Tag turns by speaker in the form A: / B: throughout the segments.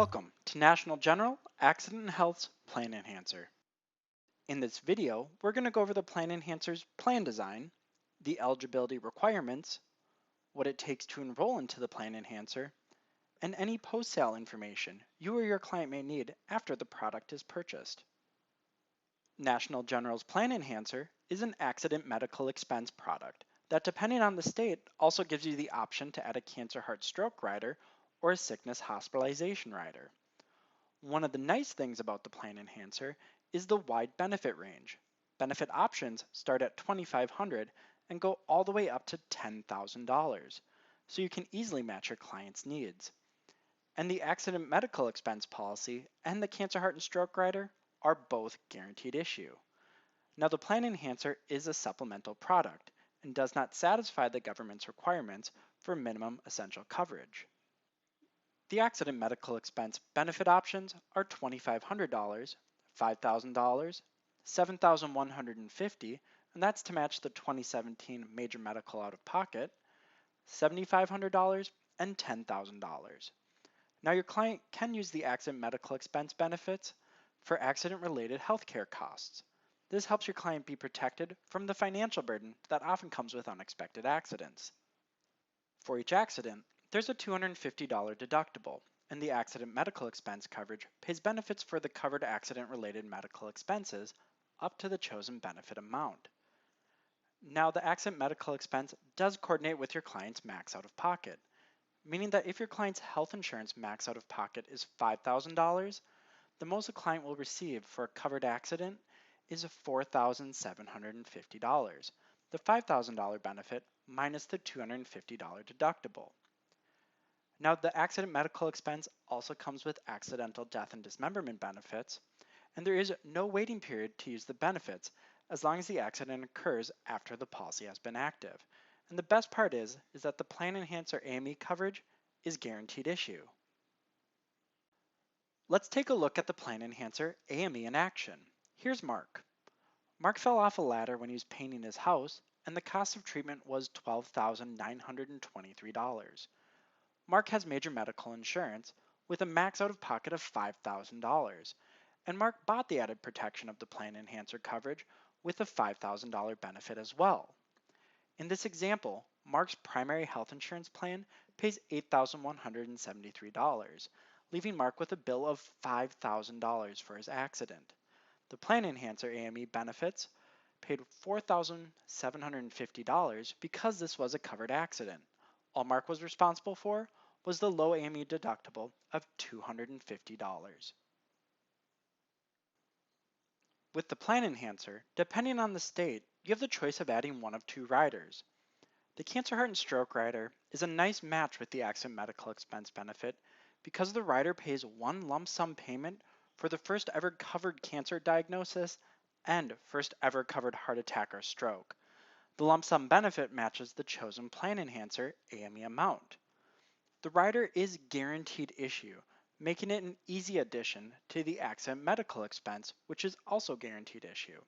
A: Welcome to National General Accident and Health's Plan Enhancer. In this video, we're going to go over the Plan Enhancer's plan design, the eligibility requirements, what it takes to enroll into the Plan Enhancer, and any post-sale information you or your client may need after the product is purchased. National General's Plan Enhancer is an accident medical expense product that, depending on the state, also gives you the option to add a cancer, heart, stroke rider or a sickness hospitalization rider. One of the nice things about the Plan Enhancer is the wide benefit range. Benefit options start at $2,500 and go all the way up to $10,000, so you can easily match your client's needs. And the accident medical expense policy and the cancer, heart, and stroke rider are both guaranteed issue. Now, the Plan Enhancer is a supplemental product and does not satisfy the government's requirements for minimum essential coverage. The accident medical expense benefit options are $2,500, $5,000, $7,150, and that's to match the 2017 major medical out-of-pocket, $7,500, and $10,000. Now, your client can use the accident medical expense benefits for accident-related healthcare costs. This helps your client be protected from the financial burden that often comes with unexpected accidents. For each accident, there's a $250 deductible, and the accident medical expense coverage pays benefits for the covered accident-related medical expenses up to the chosen benefit amount. Now, the accident medical expense does coordinate with your client's max out-of-pocket, meaning that if your client's health insurance max out-of-pocket is $5,000, the most a client will receive for a covered accident is $4,750, the $5,000 benefit minus the $250 deductible. Now, the accident medical expense also comes with accidental death and dismemberment benefits, and there is no waiting period to use the benefits as long as the accident occurs after the policy has been active. And the best part is that the Plan Enhancer AME coverage is guaranteed issue. Let's take a look at the Plan Enhancer AME in action. Here's Mark. Mark fell off a ladder when he was painting his house, and the cost of treatment was $12,923. Mark has major medical insurance with a max out-of-pocket of $5,000, and Mark bought the added protection of the Plan Enhancer coverage with a $5,000 benefit as well. In this example, Mark's primary health insurance plan pays $8,173, leaving Mark with a bill of $5,000 for his accident. The Plan Enhancer AME benefits paid $4,750 because this was a covered accident. All Mark was responsible for was the low AME deductible of $250. With the Plan Enhancer, depending on the state, you have the choice of adding one of two riders. The Cancer, Heart, and Stroke rider is a nice match with the accident medical expense benefit because the rider pays one lump sum payment for the first ever covered cancer diagnosis and first ever covered heart attack or stroke. The lump sum benefit matches the chosen Plan Enhancer AME amount. The rider is guaranteed issue, making it an easy addition to the accident medical expense, which is also guaranteed issue.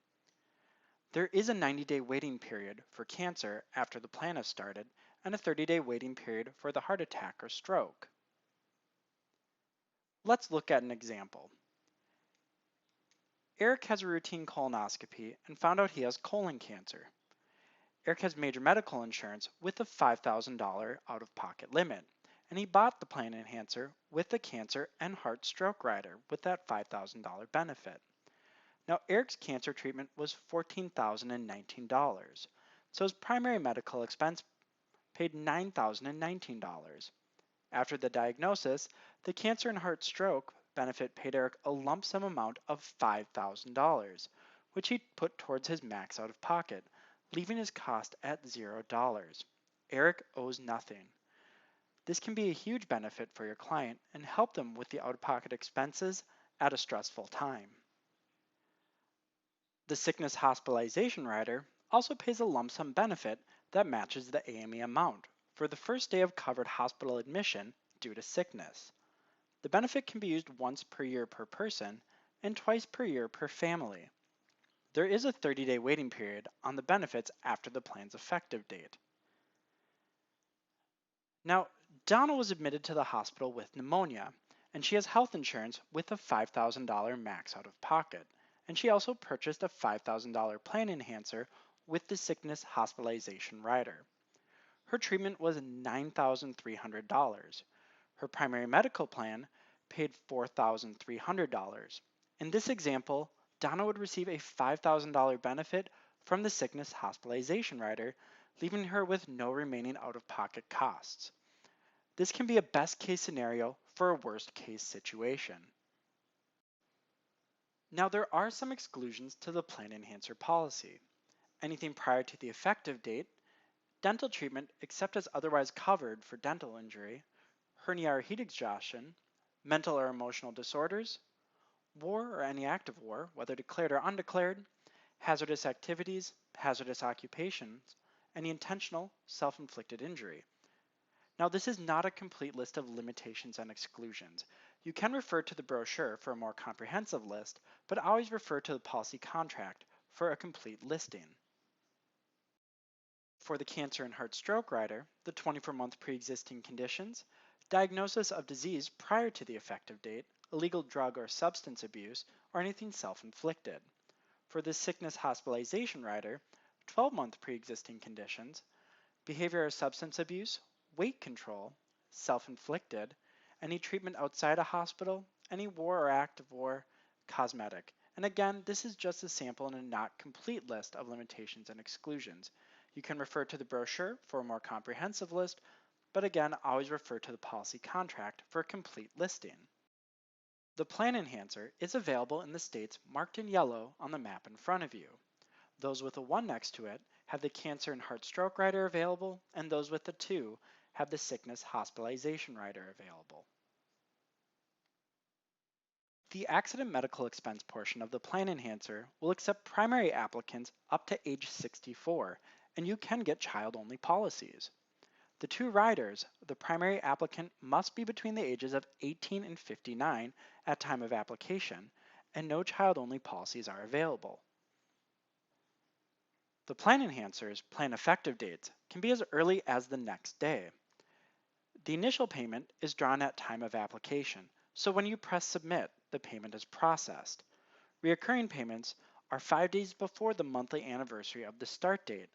A: There is a 90-day waiting period for cancer after the plan has started and a 30-day waiting period for the heart attack or stroke. Let's look at an example. Eric has a routine colonoscopy and found out he has colon cancer. Eric has major medical insurance with a $5,000 out-of-pocket limit, and he bought the Plan Enhancer with the cancer and heart stroke rider with that $5,000 benefit. Now, Eric's cancer treatment was $14,019, so his primary medical expense paid $9,019. After the diagnosis, the cancer and heart stroke benefit paid Eric a lump sum amount of $5,000, which he put towards his max out-of-pocket, leaving his cost at $0. Eric owes nothing. This can be a huge benefit for your client and help them with the out-of-pocket expenses at a stressful time. The Sickness Hospitalization rider also pays a lump sum benefit that matches the AME amount for the first day of covered hospital admission due to sickness. The benefit can be used once per year per person and twice per year per family. There is a 30-day waiting period on the benefits after the plan's effective date. Now, Donna was admitted to the hospital with pneumonia, and she has health insurance with a $5,000 max out of pocket. And she also purchased a $5,000 plan enhancer with the Sickness Hospitalization rider. Her treatment was $9,300. Her primary medical plan paid $4,300. In this example, Donna would receive a $5,000 benefit from the Sickness Hospitalization rider, leaving her with no remaining out-of-pocket costs. This can be a best-case scenario for a worst-case situation. Now, there are some exclusions to the Plan Enhancer policy. Anything prior to the effective date, dental treatment except as otherwise covered for dental injury, hernia or heat exhaustion, mental or emotional disorders, war or any act of war, whether declared or undeclared, hazardous activities, hazardous occupations, any intentional self-inflicted injury. Now, this is not a complete list of limitations and exclusions. You can refer to the brochure for a more comprehensive list, but always refer to the policy contract for a complete listing. For the cancer and heart stroke rider, the 24-month pre-existing conditions, diagnosis of disease prior to the effective date, illegal drug or substance abuse, or anything self-inflicted. For the sickness hospitalization rider, 12-month pre-existing conditions, behavior or substance abuse, weight control, self-inflicted, any treatment outside a hospital, any war or act of war, cosmetic. And again, this is just a sample and a not complete list of limitations and exclusions. You can refer to the brochure for a more comprehensive list, but again, always refer to the policy contract for a complete listing. The Plan Enhancer is available in the states marked in yellow on the map in front of you. Those with a 1 next to it have the cancer and heart stroke rider available, and those with the 2 have the sickness hospitalization rider available. The accident medical expense portion of the Plan Enhancer will accept primary applicants up to age 64, and you can get child-only policies. The 2 riders, the primary applicant must be between the ages of 18 and 59 at time of application, and no child-only policies are available. The Plan Enhancer's plan effective dates can be as early as the next day. The initial payment is drawn at time of application, so when you press submit, the payment is processed. Recurring payments are 5 days before the monthly anniversary of the start date,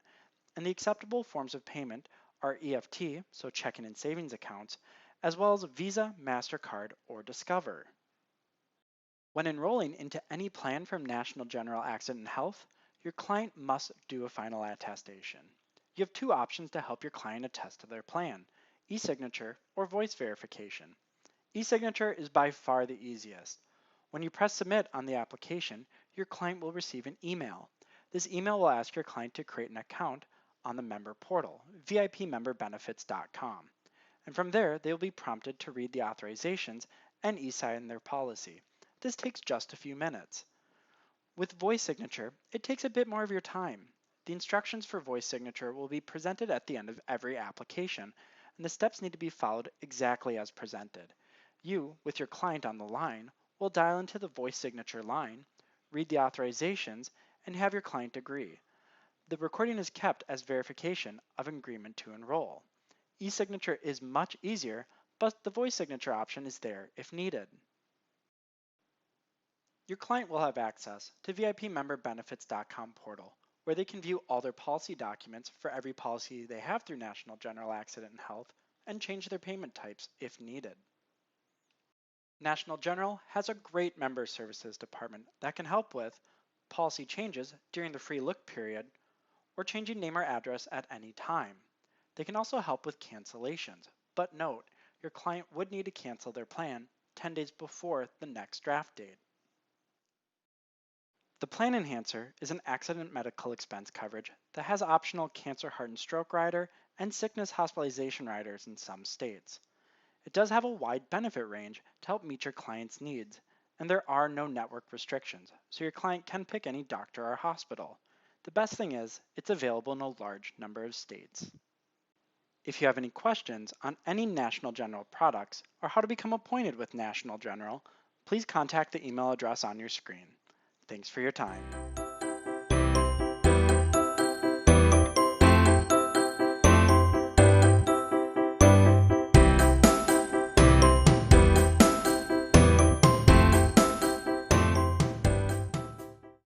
A: and the acceptable forms of payment are EFT, so checking and savings accounts, as well as Visa, MasterCard, or Discover. When enrolling into any plan from National General Accident and Health, your client must do a final attestation. You have 2 options to help your client attest to their plan: e-signature or voice verification. E-signature is by far the easiest. When you press submit on the application, your client will receive an email. This email will ask your client to create an account on the member portal, VIPmemberbenefits.com. And from there, they will be prompted to read the authorizations and e-sign their policy. This takes just a few minutes. With voice signature, it takes a bit more of your time. The instructions for voice signature will be presented at the end of every application, and the steps need to be followed exactly as presented. You, with your client on the line, will dial into the voice signature line, read the authorizations, and have your client agree. The recording is kept as verification of agreement to enroll. E-signature is much easier, but the voice signature option is there if needed. Your client will have access to VIPmemberbenefits.com portal, where they can view all their policy documents for every policy they have through National General Accident and Health, and change their payment types if needed. National General has a great member services department that can help with policy changes during the free look period, or changing name or address at any time. They can also help with cancellations, but note, your client would need to cancel their plan 10 days before the next draft date. The Plan Enhancer is an accident medical expense coverage that has optional cancer, heart, and stroke rider and sickness hospitalization riders in some states. It does have a wide benefit range to help meet your client's needs, and there are no network restrictions, so your client can pick any doctor or hospital. The best thing is, it's available in a large number of states. If you have any questions on any National General products or how to become appointed with National General, please contact the email address on your screen. Thanks for your time.